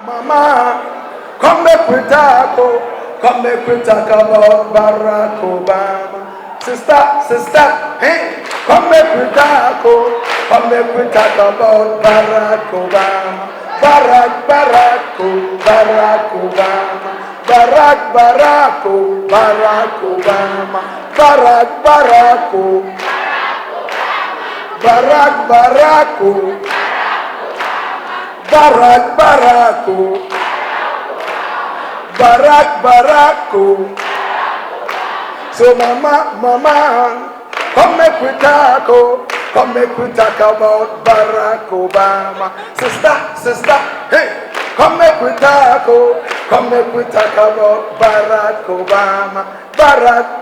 Mama, come make we talk, come make we talk about Barack Obama. Sister, hey, come make we talk, come make we talk about Barack Obama. Barack Obama. Barack Obama. Barack. So mama, come make we talk, come make we talk about Barack Obama. Sister, hey, come make we talk, come make we talk about Barack Obama. Barack.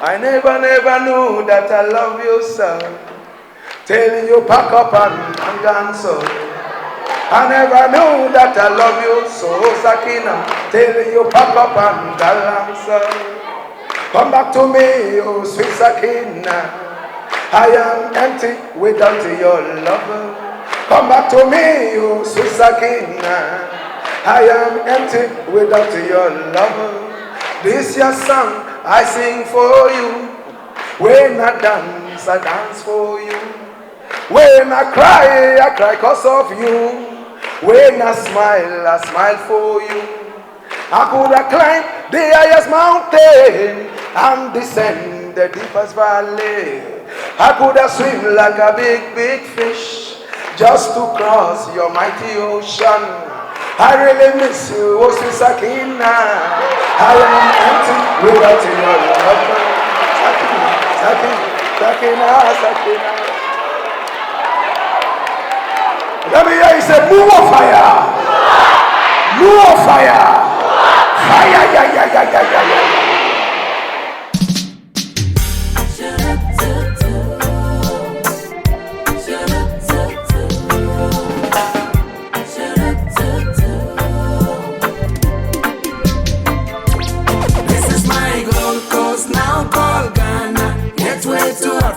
I never knew that I love you so. Telling you pack up and dance so. I never knew that I love you so, Sakina. Telling you pack up and dance so. Come back to me, oh sweet Sakina. I am empty without your love. Come back to me, oh sweet Sakina. I am empty without your love. This your song I sing for you. When I dance for you. When I cry cause of you. When I smile for you. I could have climbed the highest mountain and descend the deepest valley. I could have swim like a big fish just to cross your mighty ocean. I really miss you, oh sweet Sakina. I am empty without your love. Sakina. Let me hear you say, move on fire. Move on fire. Fire, yeah.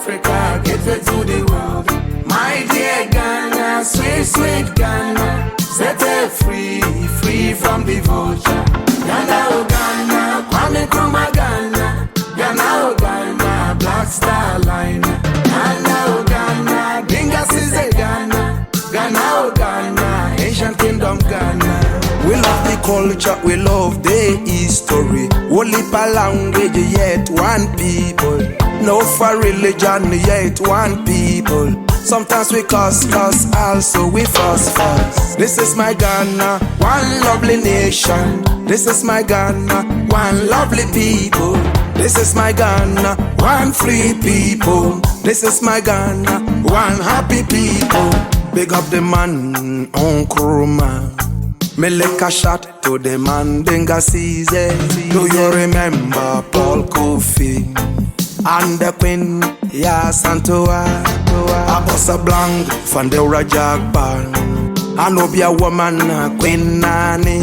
Africa, gateway to the world. My dear Ghana, sweet Ghana, set her free from the vulture. Ghana, oh Ghana, Kwame Nkrumah Ghana, Ghana, oh Ghana, Black Star Line. Ghana, oh Ghana, Dingas is a Ghana, Ghana, oh Ghana, Ancient Kingdom Ghana. We love the culture, we love the history. Only per language, yet one people. No for religion, yet one people. Sometimes we cuss, also we fuss. This is my Ghana, one lovely nation. This is my Ghana, one lovely people. This is my Ghana, one free people. This is my Ghana, one happy people. Big up the man, Nkrumah. Me lick a shot to the man Dingasese. Do you remember Paul Kofi and the Queen Yasantoa? I bust a blank from the Rajagban. I know be a woman, Queen Nani.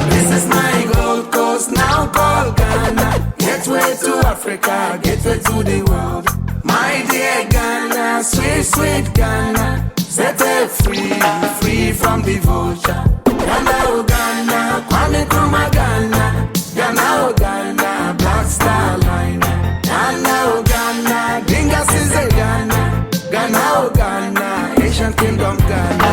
This is my Gold Coast, now called Ghana. Gateway to Africa, gateway to the world. My dear Ghana, sweet Ghana, set her free from the vulture. Ghana, oh Ghana, Kwame Nkrumah Ghana, Ghana, oh Ghana, Black Star Line. Ghana, oh Ghana, Dingas is a Ghana, Ghana, oh Ghana, Ancient Kingdom Ghana.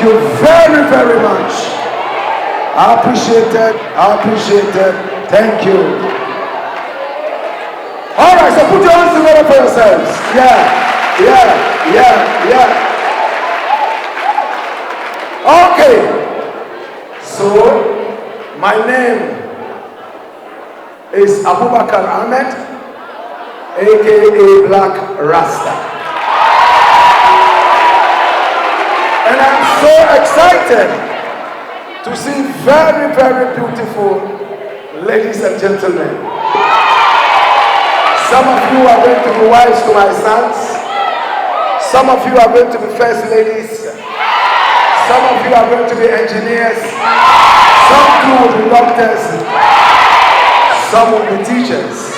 you very, very much. I appreciate it. I appreciate it. Thank you. All right, so put your hands together for yourselves. Yeah. Okay. So, my name is Abubakar Ahmed, aka Blakk Rasta. And I'm so excited to see very, very beautiful ladies and gentlemen. Some of you are going to be wives to my sons. Some of you are going to be first ladies. Some of you are going to be engineers. Some of you will be doctors. Some will be teachers.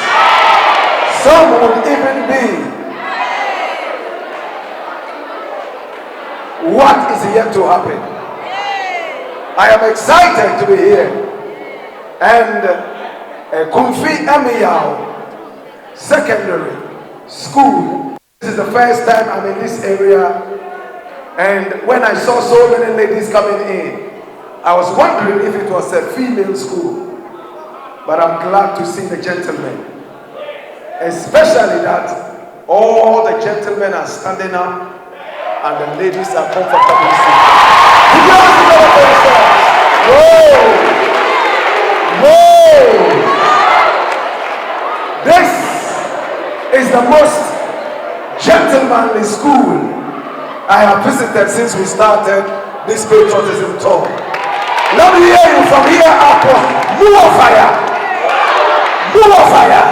Some will even be what is yet to happen. I am excited to be here. And Akumfi Ameyaw Secondary School. This is the first time I'm in this area. And when I saw so many ladies coming in, I was wondering if it was a female school. But I'm glad to see the gentlemen. Especially that all the gentlemen are standing up and the ladies are comfortably sitting. Whoa! This is the most gentlemanly school I have visited since we started this patriotism tour. Let me hear you from here up. More fire! More fire!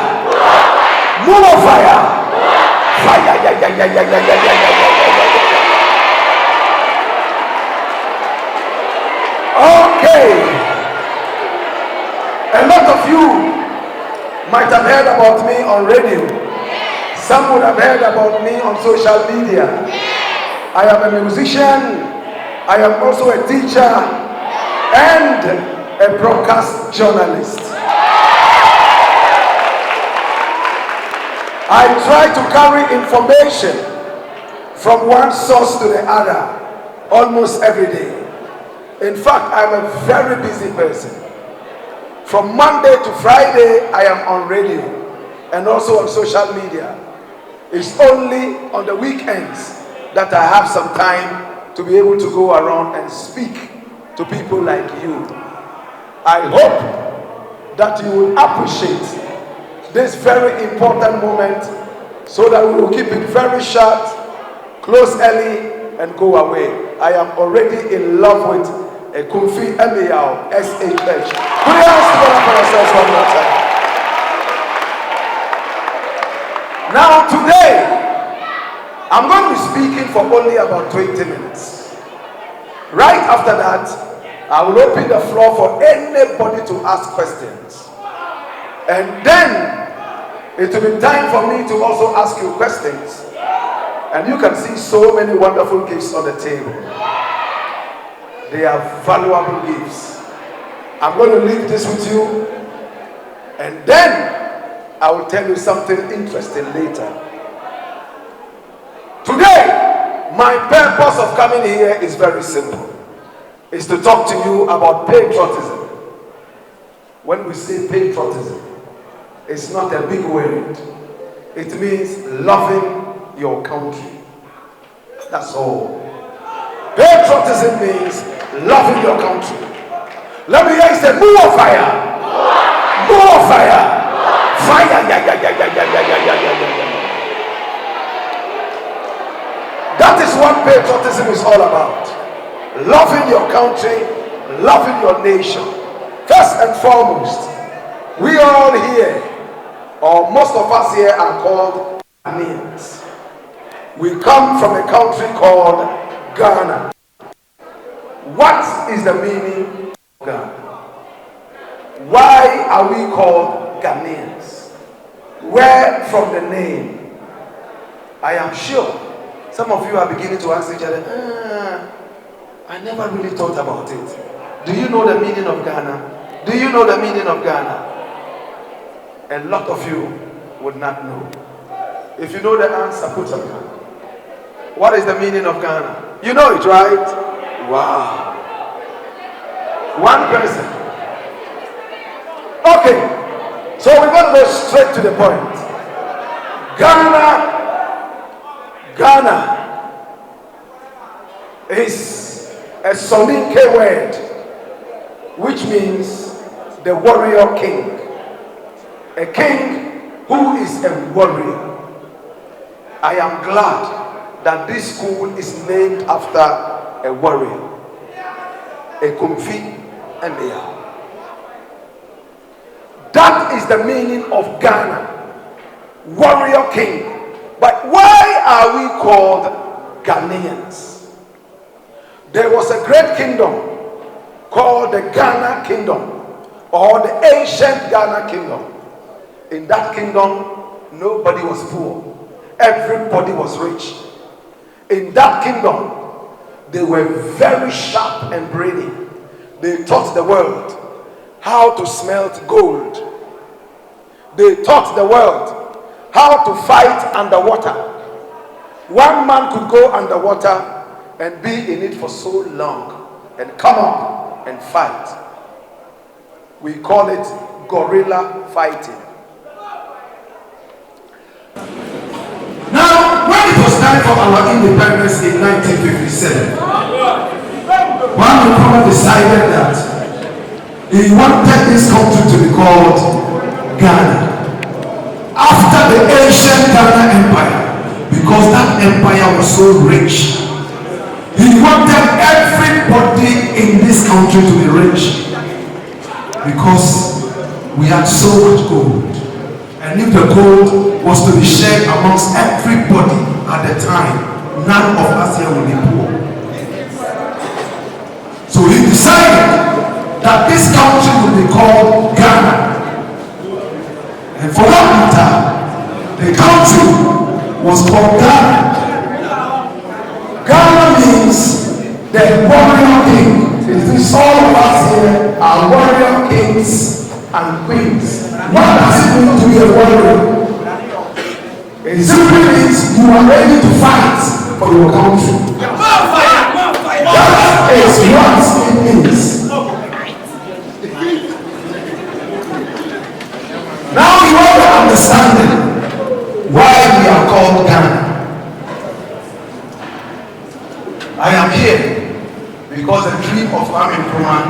More fire! Fire! Okay. A lot of you might have heard about me on radio. Some would have heard about me on social media. I am a musician. I am also a teacher and a broadcast journalist. I try to carry information from one source to the other almost every day. In fact, I'm a very busy person. From Monday to Friday, I am on radio and also on social media. It's only on the weekends that I have some time to be able to go around and speak to people like you. I hope that you will appreciate this very important moment so that we will keep it very short, close early, and go away. I am already in love with Akumfi Ameyaw, SHH. Put your hands together for yourselves one more time. Now today, I'm going to be speaking for only about 20 minutes. Right after that, I will open the floor for anybody to ask questions. And then, it will be time for me to also ask you questions. And you can see so many wonderful gifts on the table. They are valuable gifts. I'm going to leave this with you. And then, I will tell you something interesting later. Today, my purpose of coming here is very simple. It's to talk to you about patriotism. When we say patriotism, it's not a big word. It means loving your country. That's all. Patriotism means loving your country. Let me hear you say, more fire! More fire! Fire! That is what patriotism is all about. Loving your country, loving your nation. First and foremost, we all here, or most of us here, are called Ghanaians. We come from a country called Ghana. What is the meaning of Ghana? Why are we called Ghanaians? Where from the name? I am sure some of you are beginning to ask each other, I never really thought about it. Do you know the meaning of Ghana? Do you know the meaning of Ghana? A lot of you would not know. If you know the answer, put up your hand. What is the meaning of Ghana? You know it, right? Wow. One person. Okay. So we're going to go straight to the point. Ghana is a Soninke word, which means the warrior king. A king who is a warrior. I am glad that this school is named after a warrior. Akumfi Ameyaw. That is the meaning of Ghana. Warrior king. But why are we called Ghanaians? There was a great kingdom called the Ghana Kingdom, or the ancient Ghana Kingdom. In that kingdom, nobody was poor. Everybody was rich. In that kingdom, they were very sharp and brainy. They taught the world how to smelt gold. They taught the world how to fight underwater. One man could go underwater and be in it for so long and come up and fight. We call it guerrilla fighting. Now, when it was time for our independence in 1957, one Nkrumah decided that he wanted this country to be called Ghana, after the ancient Ghana Empire, because that empire was so rich. He wanted everybody in this country to be rich, because we had so much gold. And if the gold was to be shared amongst everybody at the time, none of us here will be poor. So he decided that this country will be called Ghana. And for that matter, the country was called Ghana. Ghana means the warrior king. It is all of us here are warrior kings and queens. What does it mean to be a warrior? It simply means you are ready to fight for your country. That is what it means. Now you have to understand why we are called Ghana. I am here because the dream of Nkrumah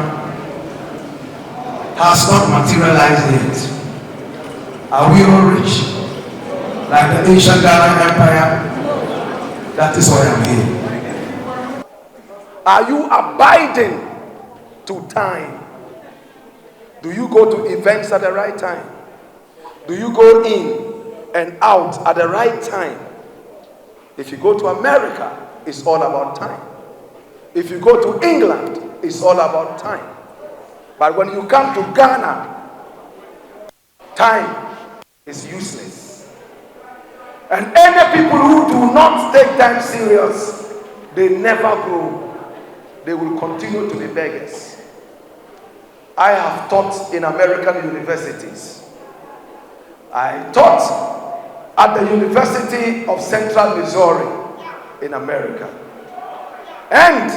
has not materialized yet. Are we all rich? Like the ancient Ghana Empire? That is why I'm here. Are you abiding to time? Do you go to events at the right time? Do you go in and out at the right time? If you go to America, it's all about time. If you go to England, it's all about time. But when you come to Ghana, time is useless. And any people who do not take time serious, they never grow. They will continue to be beggars. I have taught in American universities. I taught at the University of Central Missouri in America. And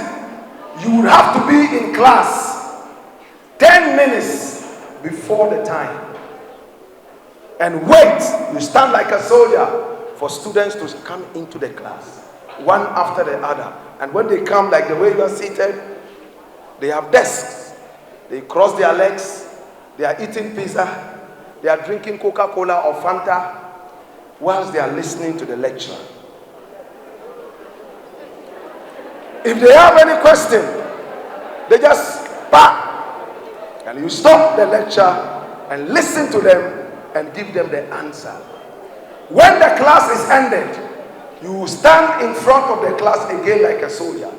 you would have to be in class 10 minutes before the time. And wait, you stand like a soldier for students to come into the class, one after the other. And when they come like the way you are seated, they have desks. They cross their legs, they are eating pizza, they are drinking Coca-Cola or Fanta whilst they are listening to the lecturer. If they have any question, they just and you stop the lecture and listen to them and give them the answer. When the class is ended, you stand in front of the class again like a soldier,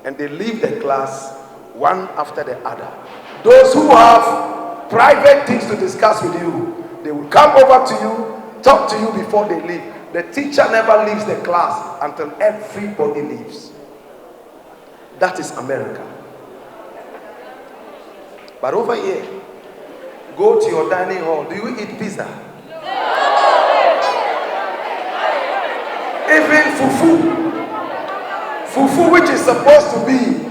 and they leave the class one after the other. Those who have private things to discuss with you, they will come over to you, talk to you before they leave. The teacher never leaves the class until everybody leaves. That is America. But over here, go to your dining hall. Do you eat pizza? Even fufu, which is supposed to be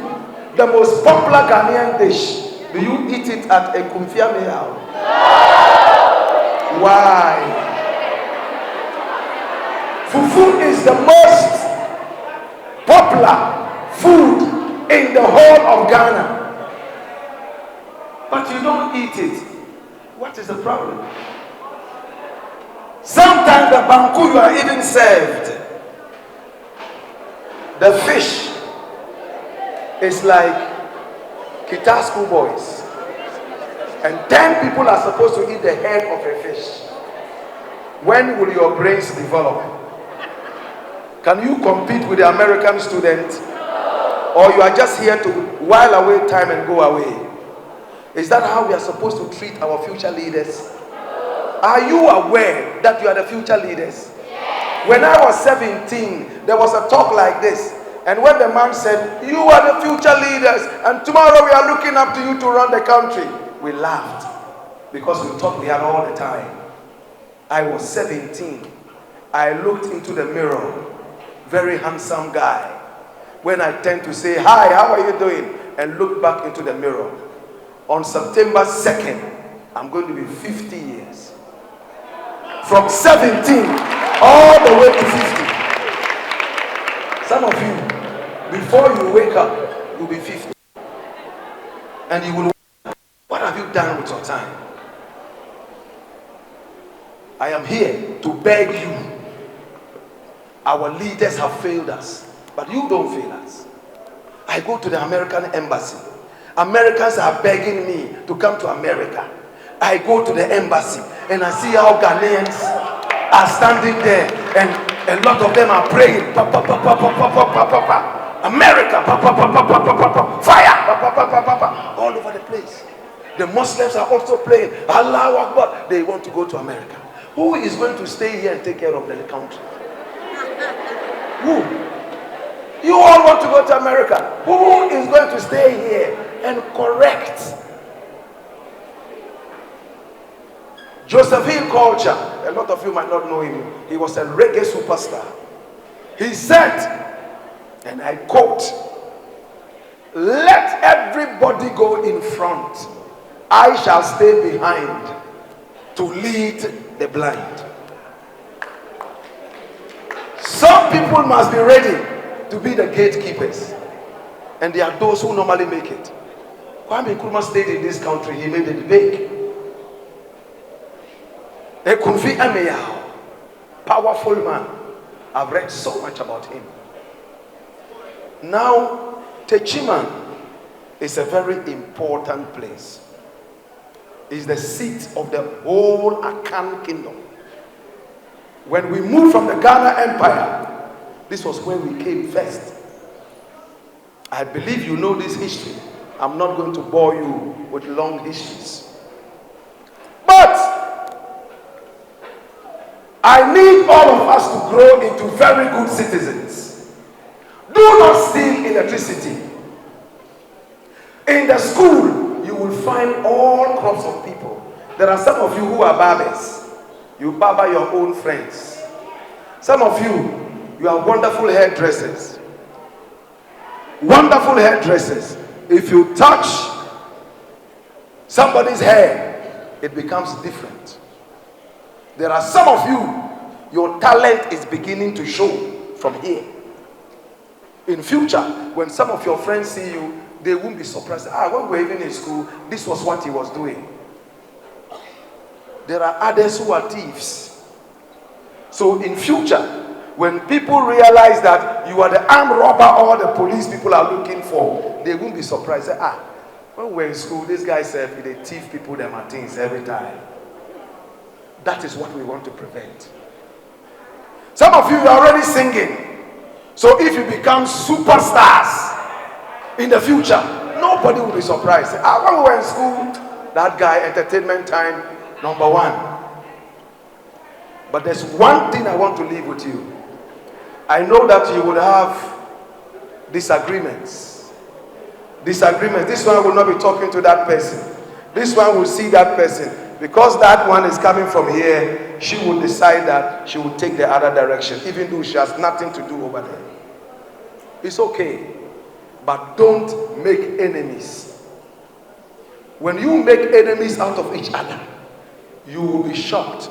the most popular Ghanaian dish. Do you eat it at Akumfi Ameyaw? Why? Fufu is the most popular food in the whole of Ghana. But you don't eat it. What is the problem? Sometimes the banku you are even served. The fish is like Kita schoolboys. And 10 people are supposed to eat the head of a fish. When will your brains develop? Can you compete with the American student? Or you are just here to while away time and go away? Is that how we are supposed to treat our future leaders? Are you aware that you are the future leaders? When I was 17, there was a talk like this. And when the man said, you are the future leaders, and tomorrow we are looking up to you to run the country, we laughed because we thought we had all the time. I was 17. I looked into the mirror, very handsome guy. When I tend to say, hi, how are you doing? And look back into the mirror. On September 2nd, I'm going to be 50 years. From 17 all the way to 50. Some of you, before you wake up, you'll be 50. And you will wonder, what have you done with your time? I am here to beg you. Our leaders have failed us, but you don't fail us. I go to the American embassy. Americans are begging me to come to America. I go to the embassy and I see how Ghanaians are standing there, and a lot of them are praying. Pa, pa, pa, pa, pa, pa, pa, pa, pa, pa. America, pa, pa, pa, pa, pa, pa, pa, pa. Fire, pa, pa, pa, pa, pa, pa. All over the place. The Muslims are also praying. Allahu Akbar. They want to go to America. Who is going to stay here and take care of the country? Who? You all want to go to America. Who is going to stay here and correct? Josephine Culture, a lot of you might not know him. He was a reggae superstar. He said, and I quote, let everybody go in front. I shall stay behind to lead the blind. Some people must be ready to be the gatekeepers. And there are those who normally make it. Kwame Nkrumah stayed in this country. He made it big. Akumfi Ameyaw, powerful man. I've read so much about him. Now, Techiman is a very important place. It's the seat of the whole Akan kingdom. When we moved from the Ghana Empire, this was when we came first. I believe you know this history. I'm not going to bore you with long histories. But I need all of us to grow into very good citizens. Do not steal electricity. In the school, you will find all crops of people. There are some of you who are barbers. You barber your own friends. Some of you, you are wonderful hairdressers. Wonderful hairdressers. If you touch somebody's hair, it becomes different. There are some of you, your talent is beginning to show from here. In future, when some of your friends see you, they won't be surprised. When we were even in school, this was what he was doing. There are others who are thieves. So in future, when people realize that you are the armed robber or the police people are looking for, they won't be surprised. When we were in school, this guy said they thief people them and things every time. That is what we want to prevent. Some of you are already singing. So if you become superstars in the future, nobody will be surprised. When we were in school, that guy, entertainment time, #1. But there's one thing I want to leave with you. I know that you would have disagreements. This one will not be talking to that person. This one will see that person. Because that one is coming from here, she will decide that she will take the other direction, even though she has nothing to do over there. It's okay. but don't make enemies. When you make enemies out of each other, you will be shocked.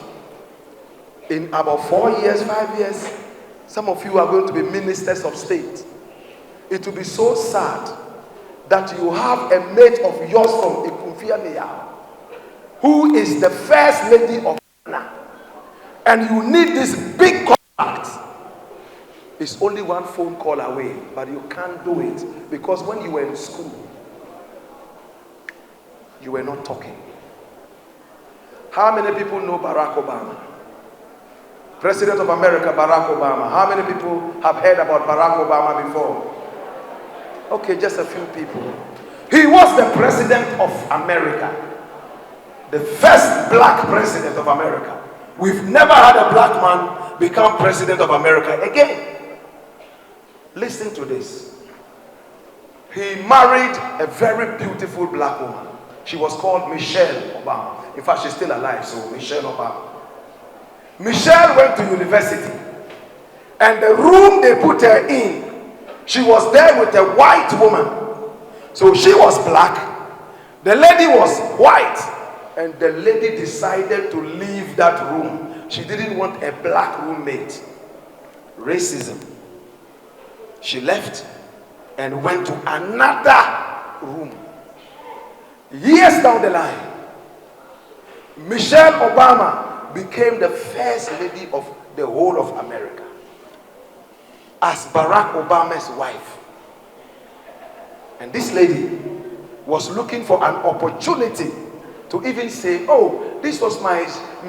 In about 4 years, 5 years, some of you are going to be ministers of state. It will be so sad that you have a mate of yours from Akumfi Ameyaw, who is the first lady of Ghana, and you need this big contract. It's only one phone call away, but you can't do it because when you were in school, you were not talking. How many people know Barack Obama? President of America, Barack Obama. How many people have heard about Barack Obama before? Okay, just a few people. He was the president of America. The first black president of America. We've never had a black man become president of America again. Listen to this. He married a very beautiful black woman. She was called Michelle Obama. In fact, she's still alive, so Michelle Obama. Michelle went to university, and the room they put her in, she was there with a white woman. So she was black, the lady was white, and the lady decided to leave that room. She didn't want a black roommate. Racism. She left and went to another room. Years down the line, Michelle Obama became the first lady of the whole of America as Barack Obama's wife. And this lady was looking for an opportunity to even say, oh, this was my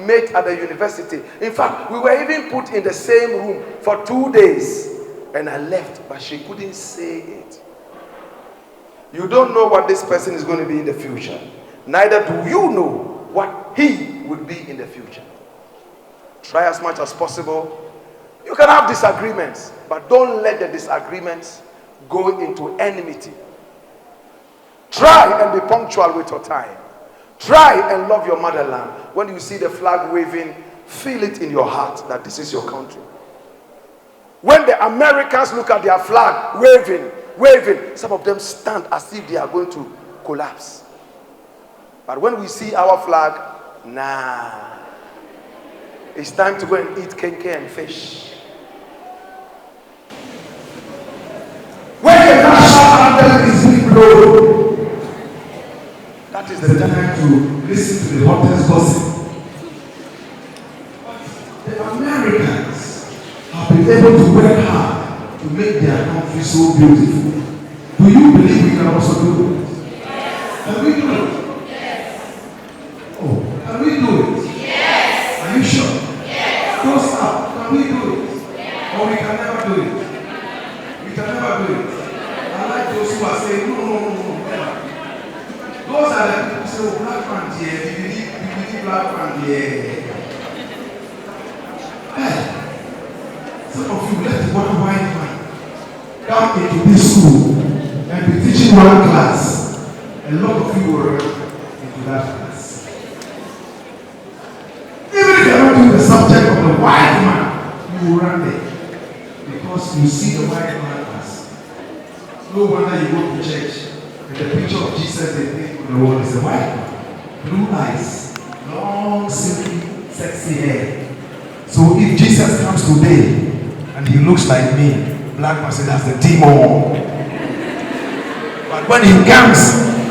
mate at the university. In fact, we were even put in the same room for 2 days. And I left, but she couldn't say it. You don't know what this person is going to be in the future. Neither do you know what he would be in the future. Try as much as possible. You can have disagreements, but don't let the disagreements go into enmity. Try and be punctual with your time. Try and love your motherland. When you see the flag waving, feel it in your heart that this is your country. When the Americans look at their flag waving, some of them stand as if they are going to collapse. But when we see our flag, nah. It's time to go and eat kenke and fish. When the national anthem is being blown, that is the time to listen to the hottest gossip. The Americans have been able to work hard to make their country so beautiful. Do you believe we can also do it? Yes. Can we do it? Yes. Oh, can we do it? Yes. Are you sure? Close up. Can we do it? Yeah. Or we can never do it? We can never do it. I like those who are saying, no, never. Those are the people who say, oh, black man, yeah, we believe black man, yeah. Hey, some of you let one white man come into this school and be teaching one class. A lot of you will run into that class. Even if you are not doing the subject of the white man, you will run there. Because you see the white man as no wonder you go to church and the picture of Jesus they think on the wall is a white man. Blue eyes, long, silky, sexy hair. So if Jesus comes today and he looks like me, black man says that's the demon. But when he comes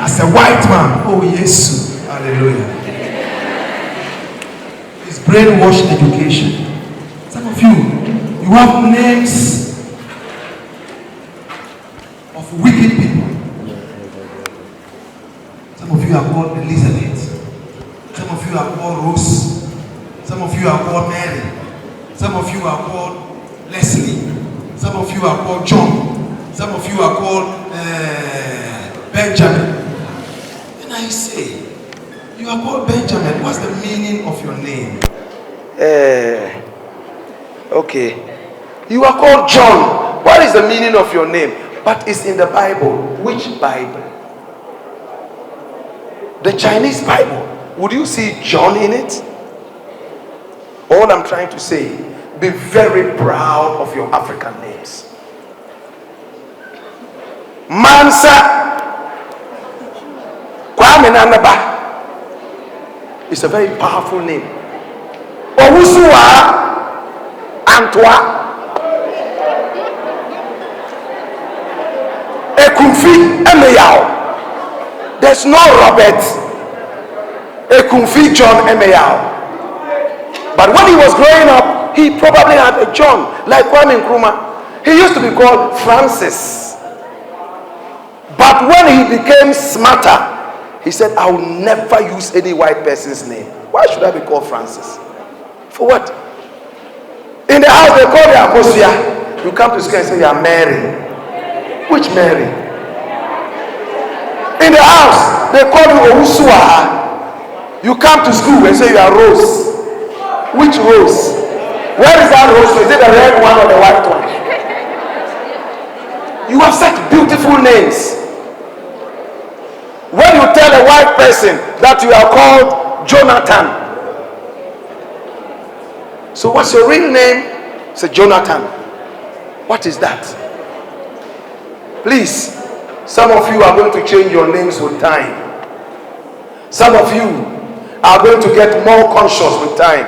as a white man, oh yes, hallelujah. Brainwashed education. Some of you have names of wicked people. Some of you are called Elizabeth. Some of you are called Rose. Some of you are called Mary. Some of you are called Leslie. Some of you are called John. Some of you are called Benjamin. And I say, you are called Benjamin. What's the meaning of your name? Okay. You are called John. What is the meaning of your name? But it's in the Bible. Which Bible? The Chinese Bible. Would you see John in it? All I'm trying to say, be very proud of your African names. Mansa Kwame Nanaba is a very powerful name. Owusuwa Antwa Akumfi Ameyaw. There's no Robert Akumfi John Ameyaw. But when he was growing up, he probably had a John, like Kwame Nkrumah. He used to be called Francis. But when he became smarter, he said, I will never use any white person's name. Why should I be called Francis? For what? In the house, they call you Akosia. You come to school and say, you are Mary. Which Mary? In the house, they call you Owusuwa. You come to school and say, you are Rose. Which Rose? Where is that Rose? Is it the red one or the white one? You have such beautiful names. When you tell a white person that you are called Jonathan, so what's your real name? Say Jonathan. What is that? Please, some of you are going to change your names with time. Some of you are going to get more conscious with time.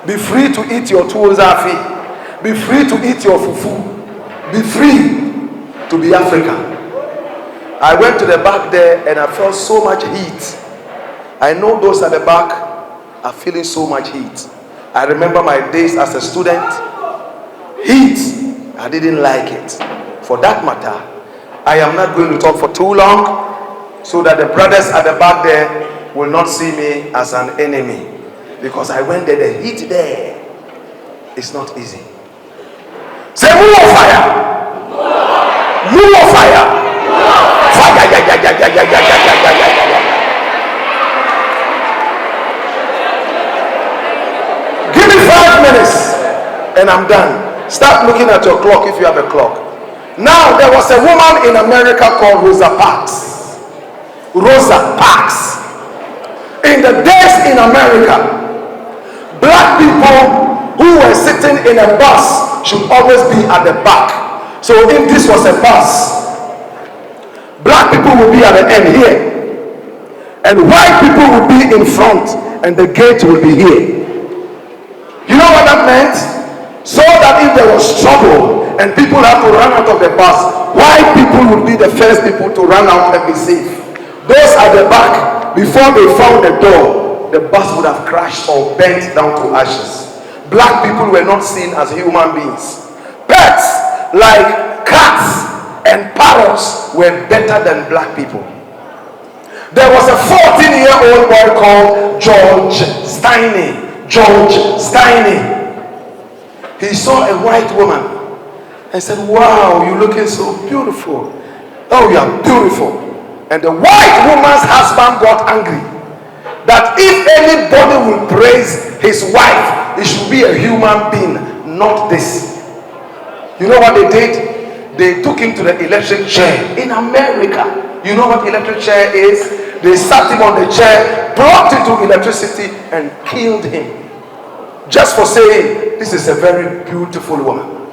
Be free to eat your tuozafi. Be free to eat your fufu. Be free to be African. I went to the back there and I felt so much heat. I know those at the back are feeling so much heat. I remember my days as a student. Heat, I didn't like it. For that matter, I am not going to talk for too long so that the brothers at the back there will not see me as an enemy. Because I went there, the heat there is not easy. Say, move on fire! Move on fire! Fire! Give me 5 minutes and I'm done. Start looking at your clock if you have a clock. Now, there was a woman in America called Rosa Parks. Rosa Parks. In the days in America, black people who were sitting in a bus should always be at the back. So if this was a bus, black people will be at the end here, and white people will be in front, and the gate will be here. You know what that meant? So that if there was trouble and people have to run out of the bus, white people would be the first people to run out and be safe. Those at the back, before they found the door, the bus would have crashed or bent down to ashes. Black people were not seen as human beings. Pets like cats and parrots were better than black people. There was a 14-year-old boy called George Steiny. George Steiny. He saw a white woman and said, wow, you're looking so beautiful. Oh, you are beautiful. And the white woman's husband got angry that if anybody will praise his wife, it should be a human being, not this. You know what they did? They took him to the electric chair in America. You know what electric chair is? They sat him on the chair, plugged into electricity, and killed him. Just for saying, this is a very beautiful woman.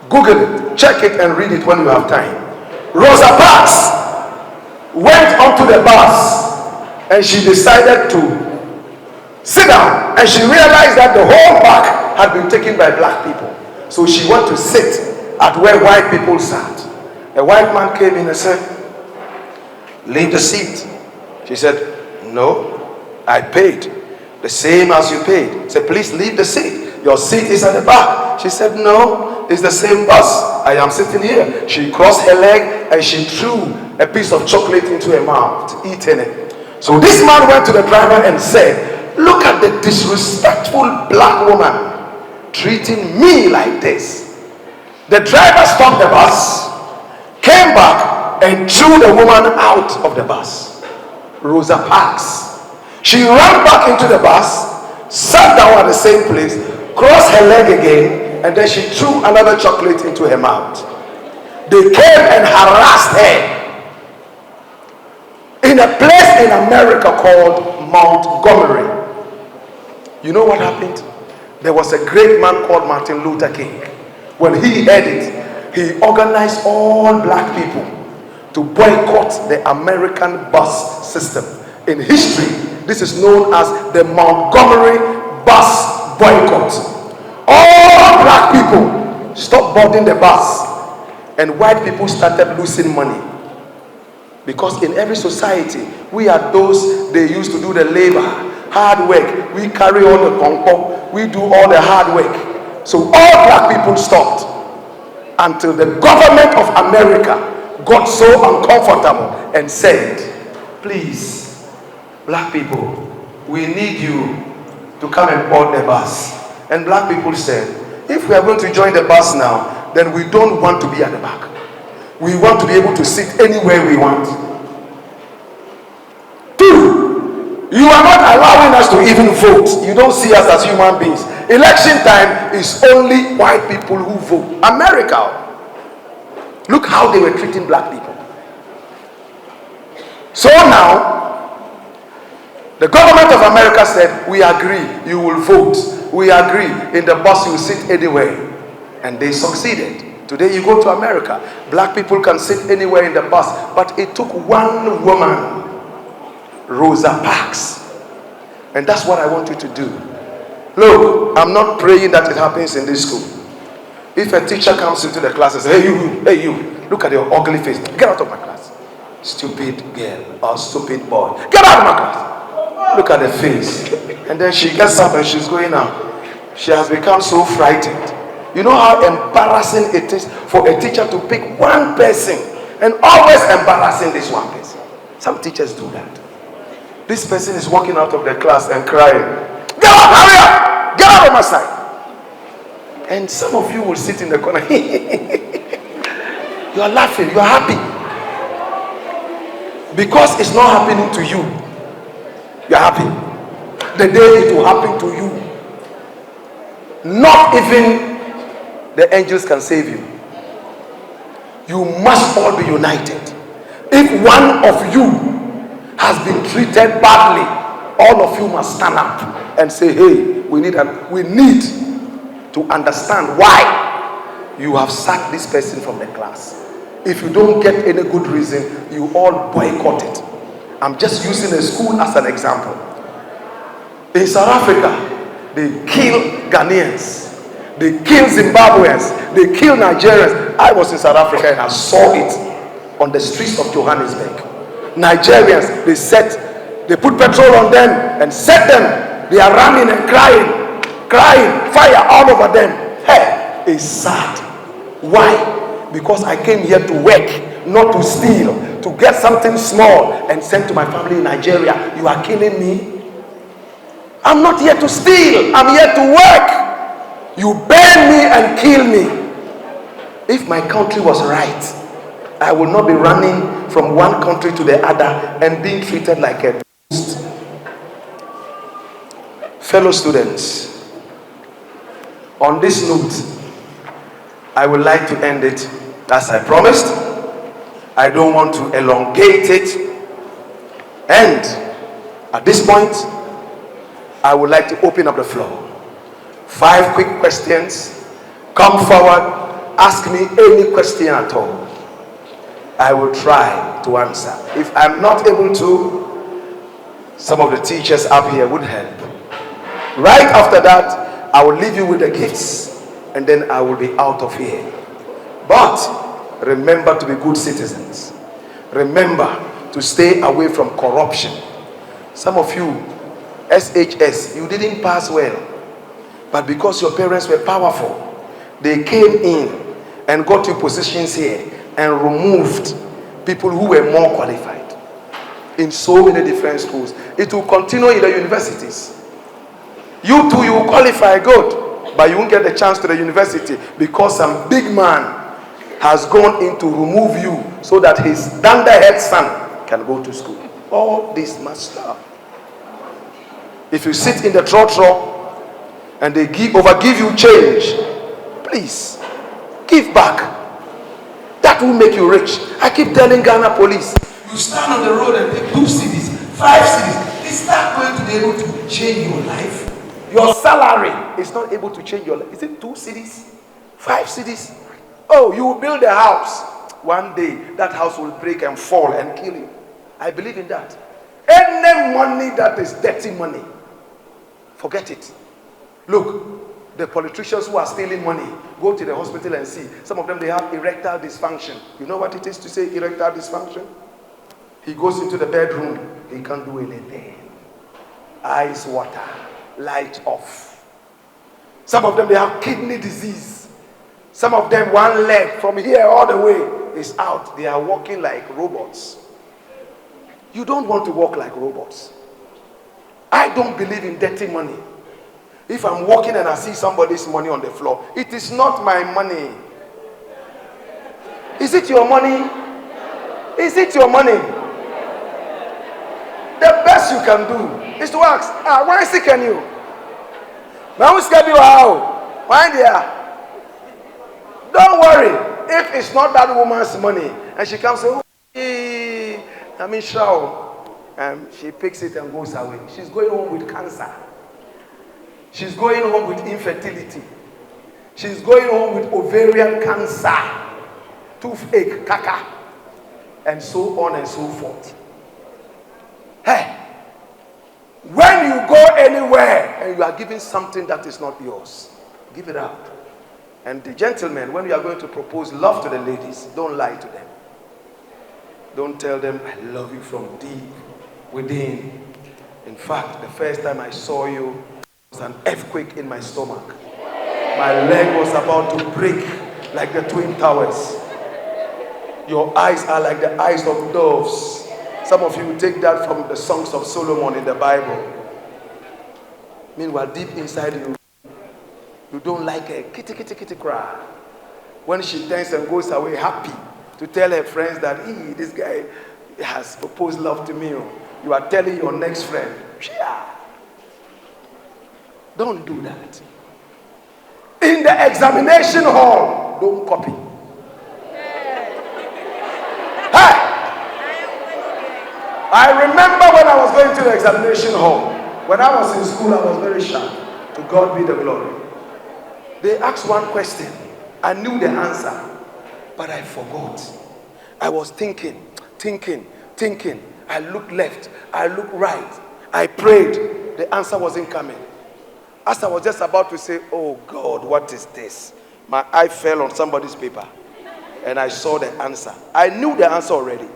Google it, check it, and read it when you have time. Rosa Parks went onto the bus and she decided to sit down, and she realized that the whole back had been taken by black people. So she went to sit at where white people sat. A white man came in and said, leave the seat. She said, no, I paid the same as you paid. He said, please leave the seat. Your seat is at the back. She said, no, it's the same bus. I am sitting here. She crossed her leg and she threw a piece of chocolate into her mouth, eating it. So this man went to the driver and said, look at the disrespectful black woman treating me like this. The driver stopped the bus, came back, and threw the woman out of the bus. Rosa Parks. She ran back into the bus, sat down at the same place, crossed her leg again, and then she threw another chocolate into her mouth. They came and harassed her in a place in America called Montgomery. You know what happened? There was a great man called Martin Luther King. When he heard it, he organized all black people to boycott the American bus system. In history, this is known as the Montgomery bus boycott. All black people stopped boarding the bus, and white people started losing money. Because in every society, we are those they used to do the labor, hard work. We carry all the conco, we do all the hard work. So all black people stopped until the government of America got so uncomfortable and said, please, black people, we need you to come and board the bus. And black people said, if we are going to join the bus now, then we don't want to be at the back. We want to be able to sit anywhere we want. 2, you are not allowing us to even vote. You don't see us as human beings. Election time is only white people who vote. America, look how they were treating black people. So now, the government of America said, we agree, you will vote. We agree, in the bus you will sit anywhere. And they succeeded. Today you go to America, black people can sit anywhere in the bus. But it took one woman, Rosa Parks. And that's what I want you to do. Look, I'm not praying that it happens in this school. If a teacher comes into the class and says, hey you, look at your ugly face. Get out of my class. Stupid girl or stupid boy. Get out of my class. Look at the face. And then she gets up and she's going out. She has become so frightened. You know how embarrassing it is for a teacher to pick one person and always embarrassing this one person. Some teachers do that. This person is walking out of the class and crying. Get up, hurry up! Get out of my sight! And some of you will sit in the corner. You are laughing, you are happy. Because it's not happening to you. You are happy. The day it will happen to you, not even the angels can save you. You must all be united. If one of you has been treated badly, all of you must stand up and say, hey, we need to understand why you have sacked this person from the class. If you don't get any good reason, you all boycott it. I'm just using a school as an example. In South Africa, they kill Ghanaians. They kill Zimbabweans. They kill Nigerians. I was in South Africa and I saw it on the streets of Johannesburg. Nigerians, they put petrol on them and set them. They are running and crying, fire all over them. Hey, it's sad. Why? Because I came here to work, not to steal, to get something small and send to my family in Nigeria. You are killing me? I'm not here to steal. I'm here to work. You burn me and kill me. If my country was right, I would not be running from one country to the other and being treated like a tourist. Fellow students, on this note, I would like to end it as I promised. I don't want to elongate it. And at this point, I would like to open up the floor. 5 quick questions. Come forward, ask me any question at all. I will try to answer. If I'm not able to, some of the teachers up here would help. Right after that, I will leave you with the gifts and then I will be out of here. But remember to be good citizens. Remember to stay away from corruption. Some of you, SHS, you didn't pass well. But because your parents were powerful, they came in and got you positions here and removed people who were more qualified in so many different schools. It will continue in the universities. You too, you will qualify good, but you won't get the chance to the university because some big man has gone in to remove you so that his dunderhead son can go to school. All this must stop. If you sit in the trotro and they overgive you change, please give back. That will make you rich. I keep telling Ghana police, you stand on the road and take 2 cities, 5 cities. Is that going to be able to change your life? Your salary is not able to change your life. Is it 2 cities, 5 cities? Oh, you will build a house. One day, that house will break and fall and kill you. I believe in that. Any money that is dirty money, forget it. Look, the politicians who are stealing money, go to the hospital and see. Some of them, they have erectile dysfunction. You know what it is to say erectile dysfunction? He goes into the bedroom, he can't do anything. Eyes water, light off. Some of them, they have kidney disease. Some of them, one leg from here all the way is out. They are walking like robots. You don't want to walk like robots. I don't believe in dirty money. If I'm walking and I see somebody's money on the floor, it is not my money. Is it your money? Is it your money? The best you can do is to ask, why sick can you? Why there? Don't worry. If it's not that woman's money, and she comes and say, she picks it and goes away. She's going home with cancer. She's going home with infertility. She's going home with ovarian cancer, toothache, caca, and so on and so forth. Hey, when you go anywhere and you are giving something that is not yours, give it out. And the gentlemen, when you are going to propose love to the ladies, don't lie to them. Don't tell them, I love you from deep within. In fact, the first time I saw you, there was an earthquake in my stomach. My leg was about to break like the Twin Towers. Your eyes are like the eyes of doves. Some of you take that from the Songs of Solomon in the Bible. Meanwhile, deep inside you, you don't like her. Kitty, kitty, kitty cry. When she turns and goes away happy to tell her friends that, this guy has proposed love to me. You are telling your next friend. Don't do that. In the examination hall, don't copy. Hey! I remember when I was going to the examination hall. When I was in school, I was very shy. To God be the glory. They asked one question. I knew the answer, but I forgot. I was thinking. I looked left. I looked right. I prayed. The answer wasn't coming. As I was just about to say, oh God, what is this? My eye fell on somebody's paper and I saw the answer. I knew the answer already,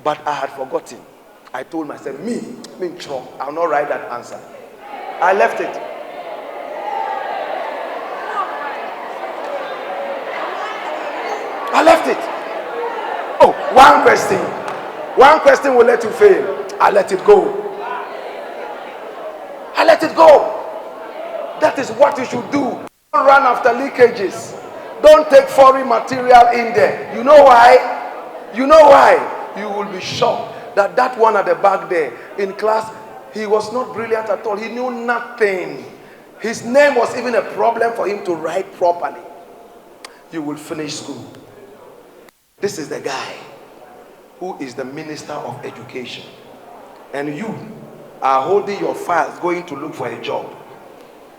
but I had forgotten. I told myself, I'll not write that answer. I left it. I left it. Oh, one question. One question will let you fail. I let it go. I let it go. That is what you should do. Don't run after leakages. Don't take foreign material in there. You know why? You know why? You will be shocked that one at the back there in class, he was not brilliant at all. He knew nothing. His name was even a problem for him to write properly. You will finish school. This is the guy who is the Minister of Education. And you are holding your files going to look for a job.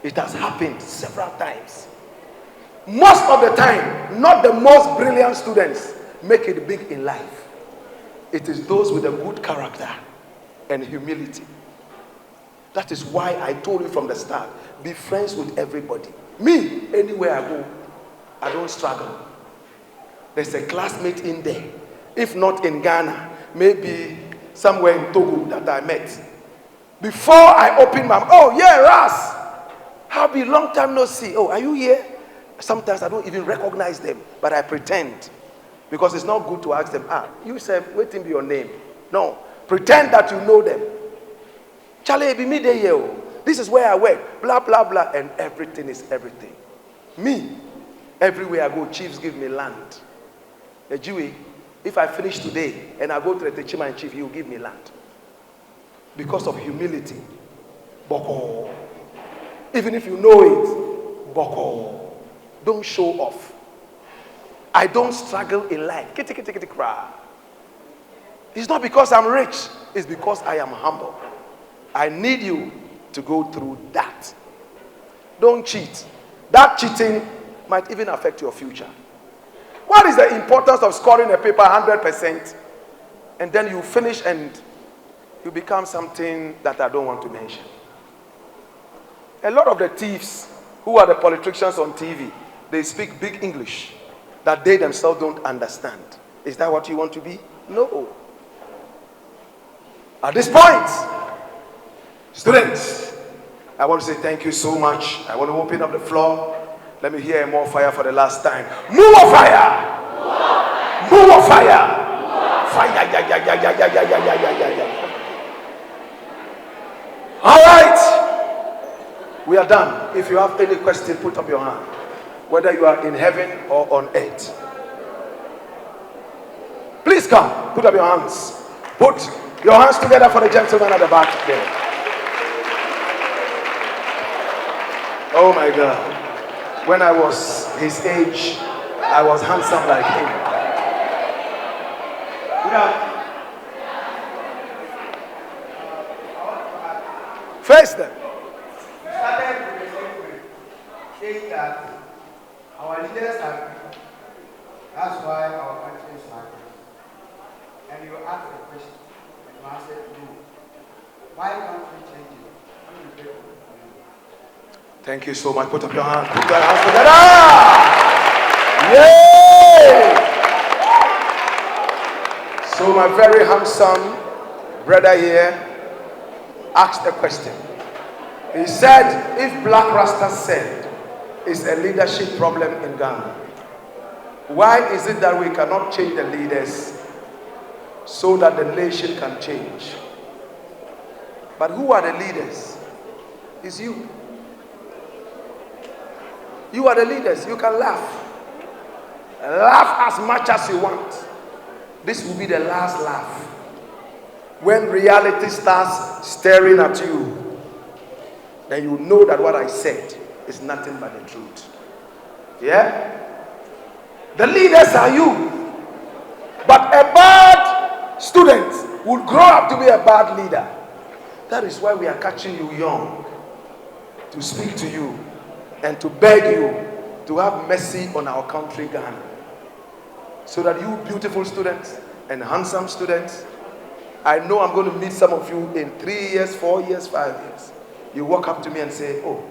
It has happened several times. Most of the time, not the most brilliant students make it big in life. It is those with a good character and humility. That is why I told you from the start, be friends with everybody. Me, anywhere I go, I don't struggle. There's a classmate in there. If not in Ghana, maybe somewhere in Togo that I met. Before I open my mouth, oh yeah, Ras. How be long time no see. Oh, are you here? Sometimes I don't even recognize them, but I pretend. Because it's not good to ask them, you said, wait till your name. No, pretend that you know them. Charlie, be me there, yo. This is where I work. Blah, blah, blah. And everything is everything. Me, everywhere I go, chiefs give me land. A Jewy, if I finish today and I go to the Techiman chief, he will give me land. Because of humility. Boko. Even if you know it, boko. Don't show off. I don't struggle in life. Kitty, kitty, kitty, cry. It's not because I'm rich. It's because I am humble. I need you to go through that. Don't cheat. That cheating might even affect your future. What is the importance of scoring a paper 100% and then you finish and you become something that I don't want to mention? A lot of the thieves who are the politicians on TV, they speak big English that they themselves don't understand. Is that what you want to be? No. At this point, students, I want to say thank you so much. I want to open up the floor. Let me hear more fire for the last time. More fire! More fire! Fire! All right. We are done. If you have any question, put up your hand. Whether you are in heaven or on earth. Please come. Put up your hands. Put your hands together for the gentleman at the back there. Oh my God. When I was his age, I was handsome like him. Face them. Saying that our leaders are weak. That's why our country is happy. And you ask the question, and you answer no. Why can't we change it? Thank you so much. Put up your hand. Put your hands together. Yay! So my very handsome brother here asked a question. He said, if Blakk Rasta said it's a leadership problem in Ghana, why is it that we cannot change the leaders so that the nation can change? But who are the leaders? It's you. You are the leaders. You can laugh. Laugh as much as you want. This will be the last laugh. When reality starts staring at you, then you know that what I said is nothing but the truth. Yeah? The leaders are you. But a bad student would grow up to be a bad leader. That is why we are catching you young, to speak to you and to beg you to have mercy on our country, Ghana. So that you beautiful students and handsome students, I know I'm going to meet some of you in 3 years, 4 years, 5 years. You walk up to me and say, oh,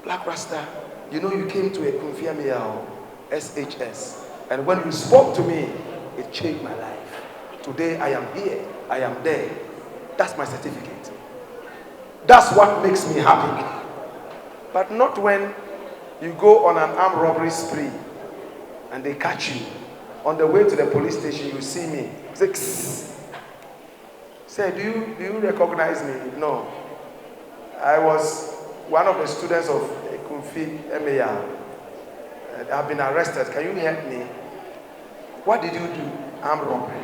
Blakk Rasta, you know you came to Akumfi Ameyaw, SHS. And when you spoke to me, it changed my life. Today I am here, I am there. That's my certificate. That's what makes me happy. But not when you go on an armed robbery spree and they catch you. On the way to the police station, you see me. Say, do you recognize me? No. I was one of the students of Akumfi Ameyaw. I've been arrested. Can you help me? What did you do? Armed robbery.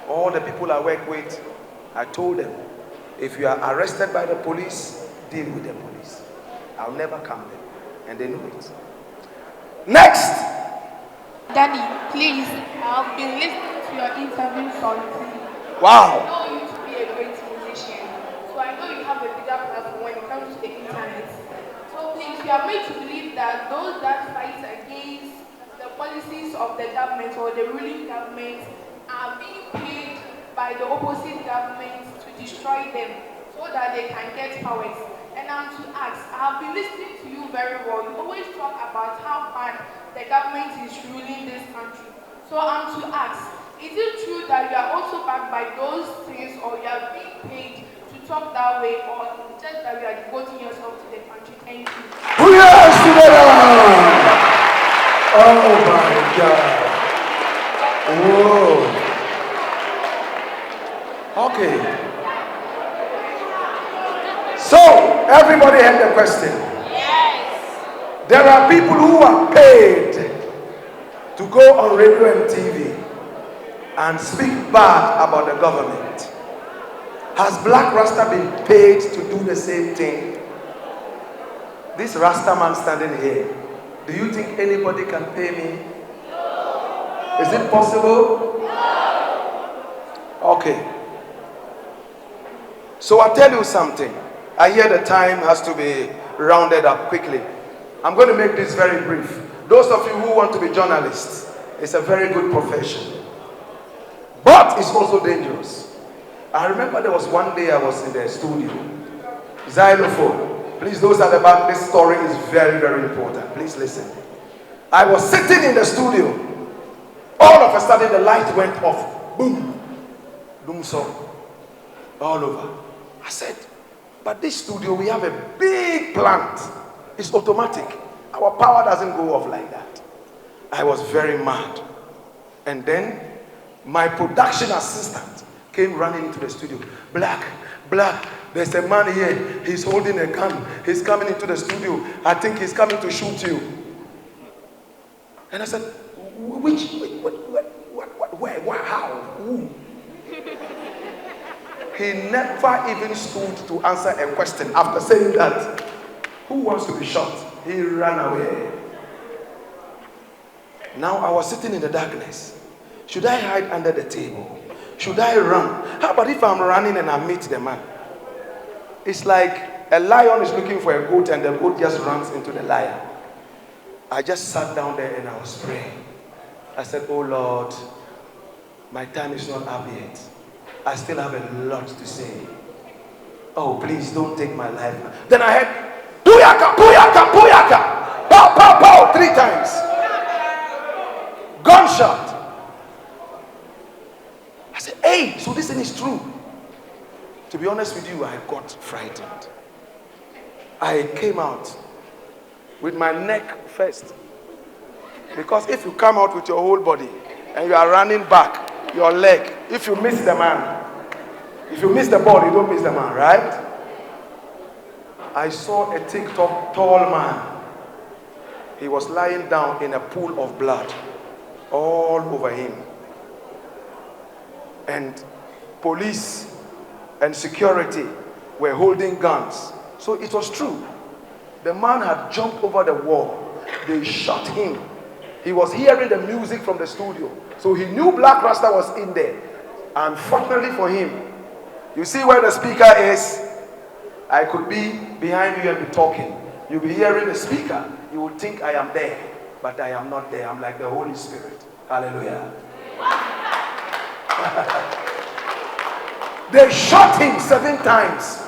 All the people I work with, I told them, if you are arrested by the police, deal with the police. I'll never come there. And they know it. Next! Daddy, please, I've been listening to your interviews on TV. Wow. I know you to be a great musician, so I know you have a bigger platform when it comes to the internet. So please, you are made to believe that those that fight against the policies of the government or the ruling government are being paid by the opposite government to destroy them so that they can get powers. And I'm to ask, I've been listening to you very well. You always talk about how bad the government is ruling this country. So I'm to ask, is it true that you are also backed by those things, or you are being paid to talk that way, or just that you are devoting yourself to the country? Thank you. Yes, oh my God. Whoa. Okay. So, everybody had the question. Yes. There are people who are paid to go on radio and TV and speak bad about the government. Has Blakk Rasta been paid to do the same thing? This Rasta man standing here, do you think anybody can pay me? No. Is it possible? No. Okay. So I'll tell you something. I hear the time has to be rounded up quickly. I'm going to make this very brief. Those of you who want to be journalists, it's a very good profession. But it's also dangerous. I remember there was one day I was in the studio. Xylophone. Please, those at the back, this story is very, very important. Please listen. I was sitting in the studio. All of a sudden, the light went off. Boom. Boom song. All over. I said, but this studio, we have a big plant. It's automatic. Our power doesn't go off like that. I was very mad. And then my production assistant came running into the studio. Blakk, there's a man here. He's holding a gun. He's coming into the studio. I think he's coming to shoot you. And I said, where, how, who? He never even stood to answer a question. After saying that, who wants to be shot? He ran away. Now I was sitting in the darkness. Should I hide under the table? Should I run? How about if I'm running and I meet the man? It's like a lion is looking for a goat and the goat just runs into the lion. I just sat down there and I was praying. I said, oh Lord, my time is not up yet. I still have a lot to say. Oh, please don't take my life. Then I heard, Puyaka, Puyaka, Puyaka. Pow, pow, pow, 3 times. Gunshot. I said, hey, so this thing is true. To be honest with you, I got frightened. I came out with my neck first. Because if you come out with your whole body and you are running back, your leg, if you miss the man, if you miss the ball, you don't miss the man, right? I saw a thick, tall man. He was lying down in a pool of blood all over him. And police and security were holding guns. So it was true. The man had jumped over the wall. They shot him. He was hearing the music from the studio. So he knew Blakk Rasta was in there. Unfortunately for him, you see where the speaker is? I could be behind you and be talking. You'll be hearing the speaker. You will think I am there, but I am not there. I'm like the Holy Spirit. Hallelujah. They shot him 7 times.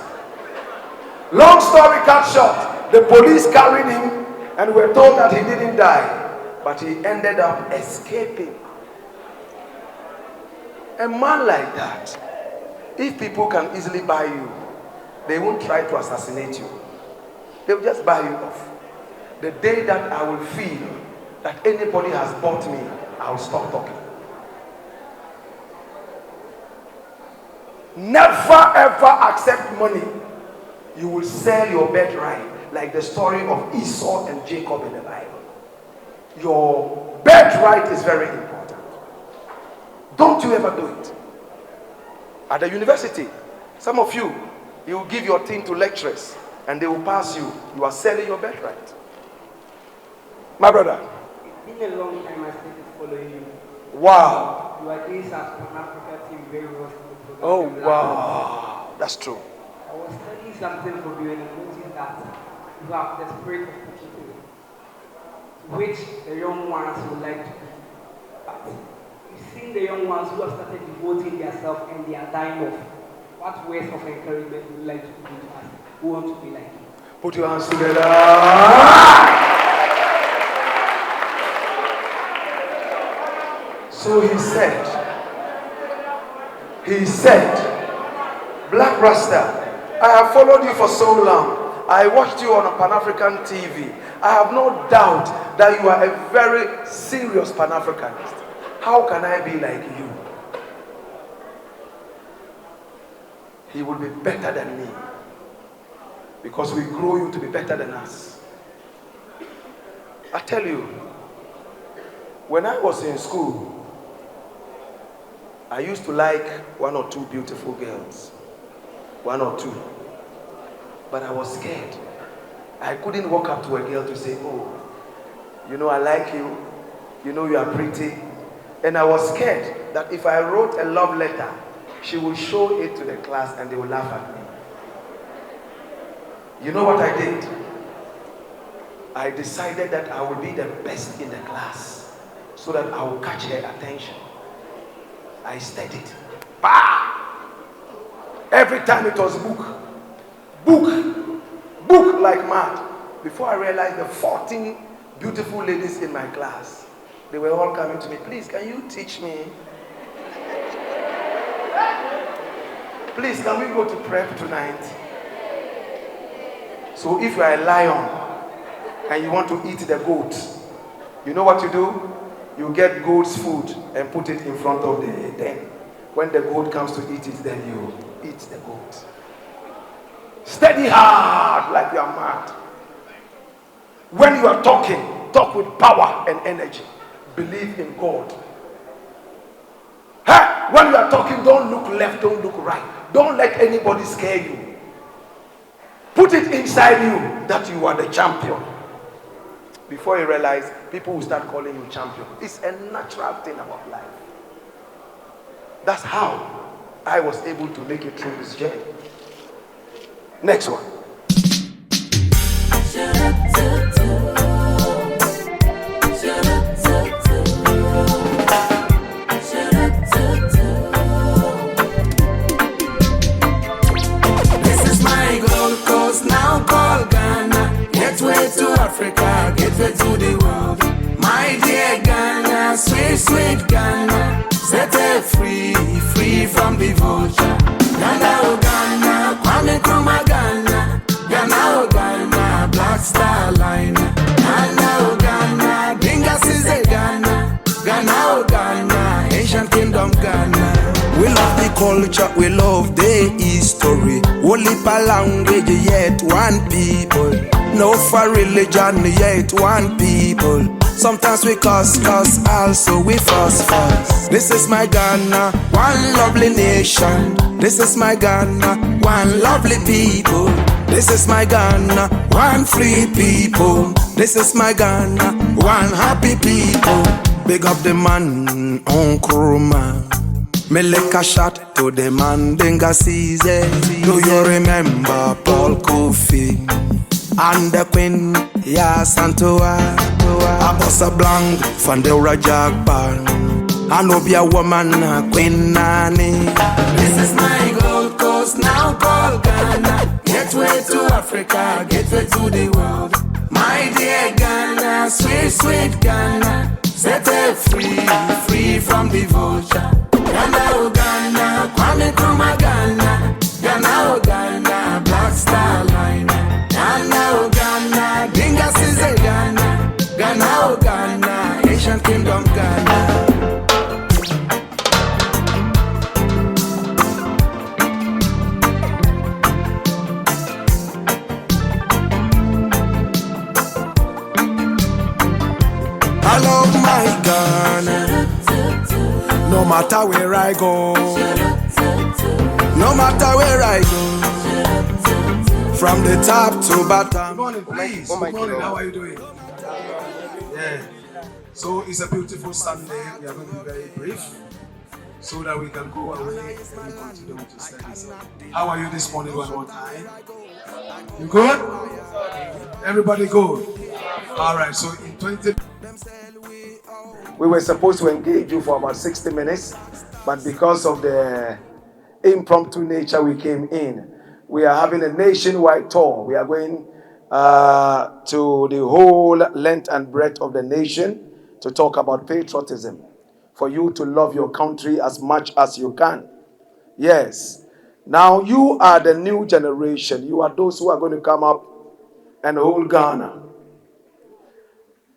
Long story cut short. The police carried him and were told that he didn't die. But he ended up escaping. A man like that, if people can easily buy you, they won't try to assassinate you. They will just buy you off. The day that I will feel that anybody has bought me, I will stop talking. Never ever accept money. You will sell your birthright, like the story of Esau and Jacob in the Bible. Your birthright is very important. Don't you ever do it. At the university, some of you, you will give your thing to lecturers and they will pass you. You are selling your birthright. My brother. It's been a long time I started following you. Wow. You are doing some Pan-Africa team very well. Oh, wow. That's true. I was studying something for you and I noticed that you have the spirit of people, which the young ones would like to be. But you've seen the young ones who have started devoting themselves and they are dying off. What words of encouragement would you like to give to us who want to be like you? Put your hands together. So he said, Blakk Rasta, I have followed you for so long. I watched you on a Pan-African TV. I have no doubt that you are a very serious Pan-Africanist. How can I be like you? He will be better than me. Because we grow you to be better than us. I tell you, when I was in school, I used to like 1 or 2 beautiful girls. 1 or 2. But I was scared. I couldn't walk up to a girl to say, oh, you know, I like you. You know, you are pretty. And I was scared that if I wrote a love letter, she would show it to the class and they would laugh at me. You know what I did? I decided that I will be the best in the class so that I will catch her attention. I studied. Bah! Every time it was book like mad. Before I realized the 14 beautiful ladies in my class, they were all coming to me, please, can you teach me? Please, can we go to prep tonight? So if you are a lion and you want to eat the goat, you know what you do? You get goat's food and put it in front of the den. When the goat comes to eat it, then you eat the goat. Study hard like you are mad. When you are talking, talk with power and energy. Believe in God. Hey, when you are talking, don't look left, don't look right. Don't let anybody scare you. Put it inside you that you are the champion. Before you realize, people will start calling you champion. It's a natural thing about life. That's how I was able to make it through this journey. Next one. This is my Gold Coast, now called Ghana. Gateway to Africa, gateway to the world. My dear Ghana, sweet, sweet Ghana. Set her free, free from the vulture. Ghana, oh Ghana, Kwame Nkrumah Ghana. Ghana, oh Ghana, Blakk Star line. Ghana, oh Ghana, Dingas is a Ghana. Ghana, oh Ghana, Ancient Kingdom Ghana. We love the culture, we love the history. Only per language, yet one people. No for religion, yet one people. Sometimes we cuss, also we fuss. This is my Ghana, one lovely nation. This is my Ghana, one lovely people. This is my Ghana, one free people. This is my Ghana, one happy people. Big up the man, Nkrumah. Me lick a shot to the man Dingasize. Do you remember Paul Kofi and the Queen Yasantoa? Abosa Blanc from the Rajagban. I know be a woman, Queen Nani. This is my Gold Coast, now called Ghana. Gateway to Africa, gateway to the world. My dear Ghana, sweet, sweet Ghana. Set her free, free from the vulture. Ghana, oh Ghana, Kwame Nkrumah Ghana. Ghana, oh Ghana, Blakk Star line. Ghana, oh Ghana, Dingas is a Ghana. Ghana, oh Ghana, Ancient Kingdom Ghana. I love my Ghana. No matter where I go, no matter where I go, from the top to bottom. Good morning, please. Good morning. How are you doing? Yeah. So it's a beautiful Sunday. We are going to be very brief so that we can go away and continue to study. How are you this morning one more time? You good? Everybody good? All right. So in 20 we were supposed to engage you for about 60 minutes, but because of the impromptu nature we came in, we are having a nationwide tour. We are going to the whole length and breadth of the nation to talk about patriotism, for you to love your country as much as you can. Yes. Now you are the new generation. You are those who are going to come up and hold Ghana.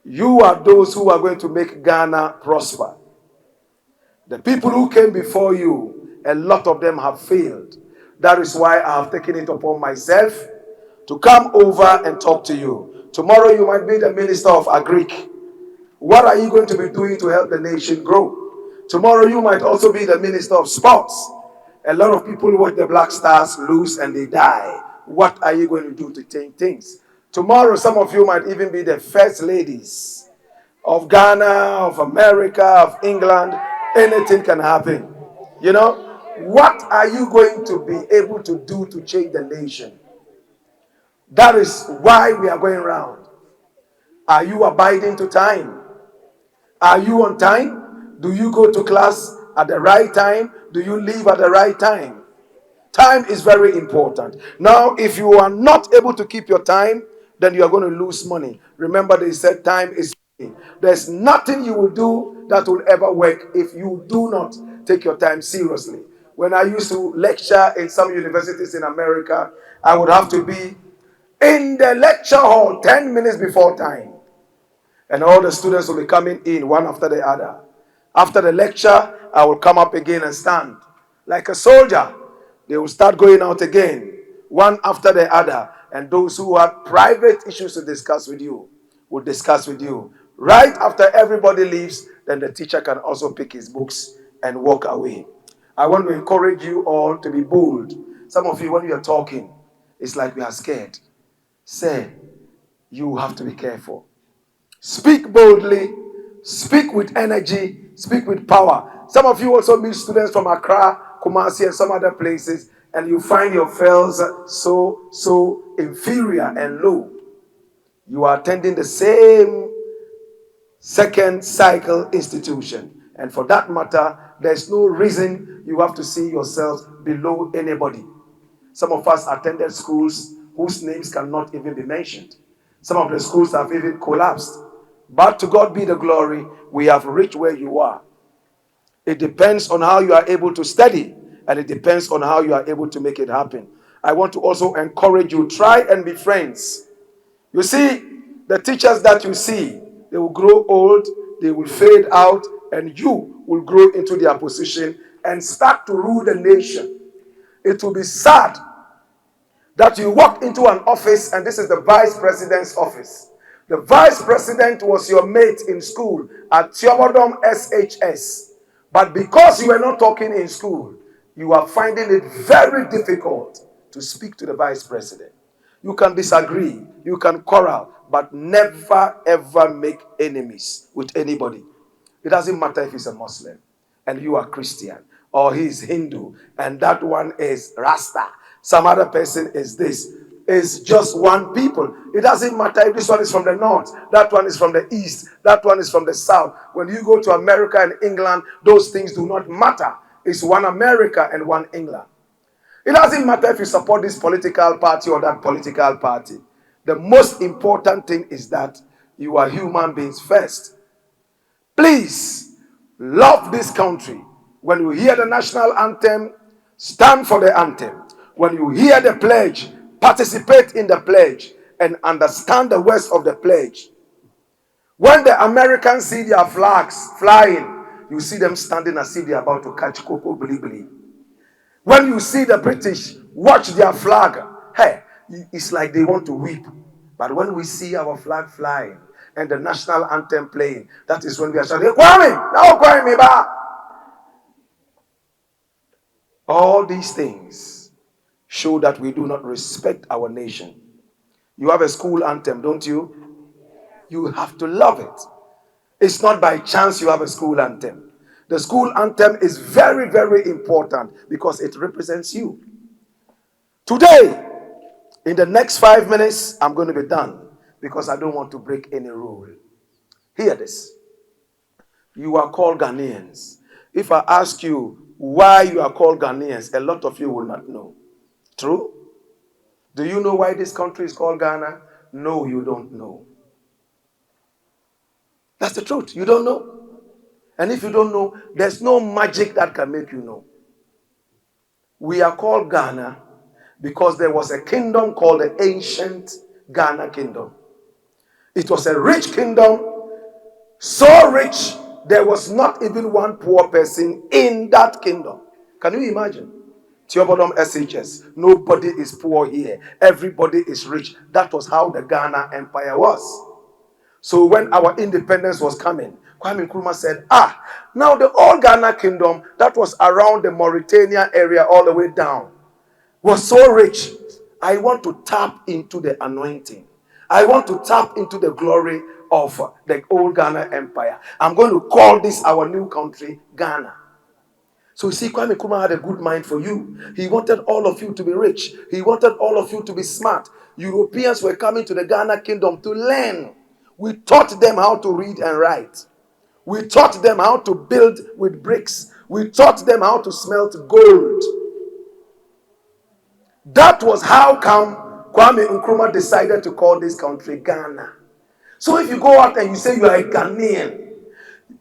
You are those who are going to make Ghana prosper. The people who came before you, a lot of them have failed. That is why I have taken it upon myself to come over and talk to you. Tomorrow you might be the Minister of Agric. What are you going to be doing to help the nation grow? Tomorrow you might also be the Minister of Sports. A lot of people watch the Black Stars lose and they die. What are you going to do to change things? Tomorrow some of you might even be the first ladies of Ghana, of America, of England. Anything can happen. You know, what are you going to be able to do to change the nation? That is why we are going around. Are you abiding to time? Are you on time? Do you go to class at the right time? Do you leave at the right time? Time is very important. Now, if you are not able to keep your time, then you are going to lose money. Remember, they said time is money. There's nothing you will do that will ever work if you do not take your time seriously. When I used to lecture in some universities in America, I would have to be in the lecture hall 10 minutes before time. And all the students will be coming in one after the other. After the lecture, I will come up again and stand like a soldier. They will start going out again, one after the other. And those who have private issues to discuss with you will discuss with you. Right after everybody leaves, then the teacher can also pick his books and walk away. I want to encourage you all to be bold. Some of you, when you are talking, it's like we are scared. Say, you have to be careful. Speak boldly, speak with energy, speak with power. Some of you also meet students from Accra, Kumasi, and some other places, and you find yourselves so inferior and low. You are attending the same second cycle institution, and for that matter, there's no reason you have to see yourselves below anybody. Some of us attended schools whose names cannot even be mentioned. Some of the schools have even collapsed. But to God be the glory, we have reached where you are. It depends on how you are able to study, and it depends on how you are able to make it happen. I want to also encourage you, try and be friends. You see, the teachers that you see, they will grow old, they will fade out, and you will grow into their position and start to rule the nation. It will be sad that you walk into an office and this is the vice president's office. The vice president was your mate in school at Tuobodom SHS. But because you were not talking in school, you are finding it very difficult to speak to the vice president. You can disagree, you can quarrel, but never ever make enemies with anybody. It doesn't matter if he's a Muslim and you are Christian, or he's Hindu and that one is Rasta. Some other person is this. It's just one people. It doesn't matter if this one is from the north, that one is from the east, that one is from the south. When you go to America and England, those things do not matter. It's one America and one England. It doesn't matter if you support this political party or that political party. The most important thing is that you are human beings first. Please love this country. When you hear the national anthem, stand for the anthem. When you hear the pledge, participate in the pledge and understand the words of the pledge. When the Americans see their flags flying, you see them standing as if they are about to catch Coco Bilibili. When you see the British watch their flag, hey, it's like they want to weep. But when we see our flag flying and the national anthem playing, that is when we are shouting, Kwame, now Kwame ba. All these things show that we do not respect our nation. You have a school anthem, don't you? You have to love it. It's not by chance you have a school anthem. The school anthem is very, very important because it represents you. Today, in the next 5 minutes, I'm going to be done because I don't want to break any rule. Hear this. You are called Ghanaians. If I ask you why you are called Ghanaians, a lot of you will not know. True? Do you know why this country is called Ghana? No, you don't know. That's the truth. You don't know. And if you don't know, there's no magic that can make you know. We are called Ghana because there was a kingdom called the ancient Ghana kingdom. It was a rich kingdom, so rich there was not even one poor person in that kingdom. Can you imagine? Tuobodom SHS. Nobody is poor here. Everybody is rich. That was how the Ghana Empire was. So when our independence was coming, Kwame Nkrumah said, now the old Ghana kingdom that was around the Mauritania area all the way down was so rich. I want to tap into the anointing. I want to tap into the glory of the old Ghana Empire. I'm going to call this our new country, Ghana. So you see, Kwame Nkrumah had a good mind for you. He wanted all of you to be rich. He wanted all of you to be smart. Europeans were coming to the Ghana kingdom to learn We taught them how to read and write. We taught them how to build with bricks. We taught them how to smelt gold. That was how come Kwame Nkrumah decided to call this country Ghana. So if you go out and you say you are a Ghanaian,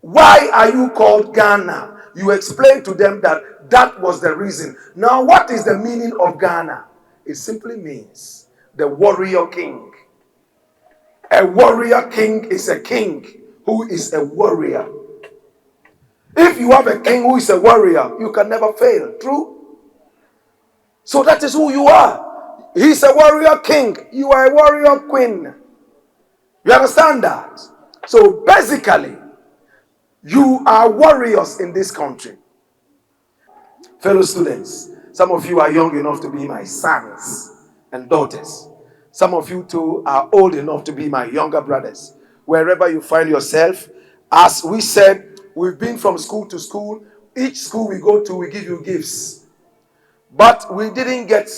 why are you called Ghana? You explain to them that that was the reason. Now, what is the meaning of Ghana? It simply means the warrior king. A warrior king is a king who is a warrior. If you have a king who is a warrior, you can never fail. True? So that is who you are. He's a warrior king. You are a warrior queen. You understand that? So basically, you are warriors in this country. Fellow students, some of you are young enough to be my sons and daughters. Some of you too are old enough to be my younger brothers. Wherever you find yourself, as we said, we've been from school to school. Each school we go to, we give you gifts. But we didn't get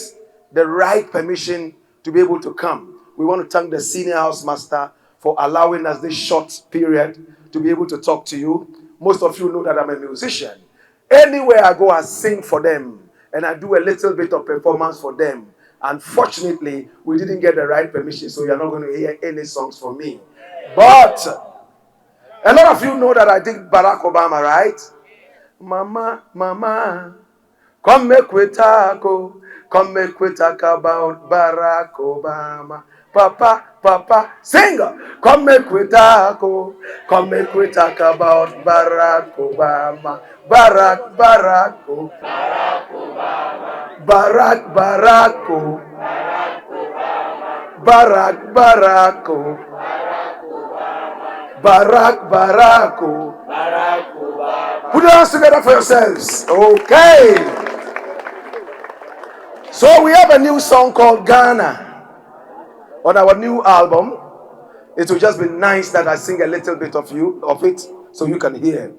the right permission to be able to come. We want to thank the senior house master for allowing us this short period to be able to talk to you. Most of you know that I'm a musician. Anywhere I go, I sing for them. And I do a little bit of performance for them. Unfortunately, we didn't get the right permission, so you're not going to hear any songs from me. But a lot of you know that I did Barack Obama, right? Mama, mama, come make we talk, oh. Come make we talk about Barack Obama. Papa, papa, singer, come make we talk, oh. Come make we talk about Barack Obama. Barack, oh. Barack, oh. Barack, oh. Barack, oh. Put your hands together for yourselves. Okay. So we have a new song called Ghana on our new album. It will just be nice that I sing a little bit of it so you can hear.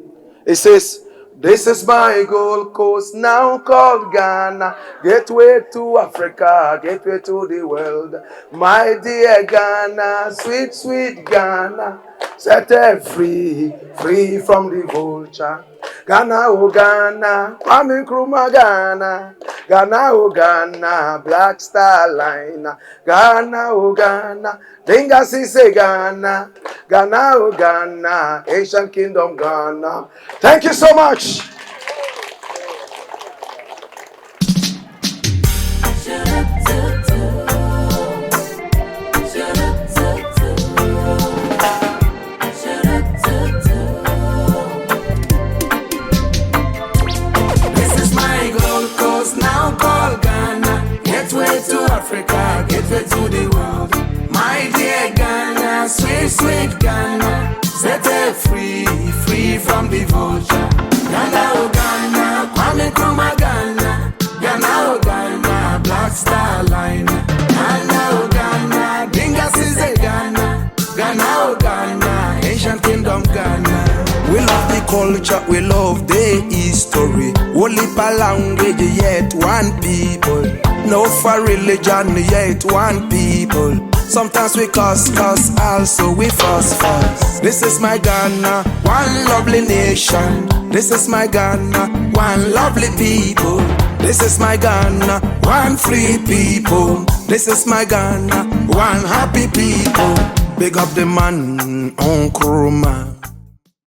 It says, this is my Gold Coast now called Ghana, gateway to Africa, gateway to the world. My dear Ghana, sweet, sweet Ghana, set her free, free from the vulture. Ghana, oh Ghana, Kwame Nkrumah Ghana. Ghana, oh Ghana, Black Star Line. Ghana, oh Ghana, Dinga say Ghana. Ghana, oh Ghana, Asian Kingdom Ghana. Thank you so much. Africa, gateway to the world. My dear Ghana, sweet, sweet Ghana, set her free, free from the vulture. Ghana, oh Ghana, Kwame Nkrumah Ghana. Ghana, oh Ghana, Black Star Line. Ghana, oh Ghana, Dinga Size Ghana. Ghana, oh Ghana, Asian Kingdom Ghana. We love the culture, we love the history. Only per language, yet one people. No for religion, yet one people. Sometimes we cuss, also we fuss. This is my Ghana, one lovely nation. This is my Ghana, one lovely people. This is my Ghana, one free people. This is my Ghana, one happy people. Big up the man, Nkrumah.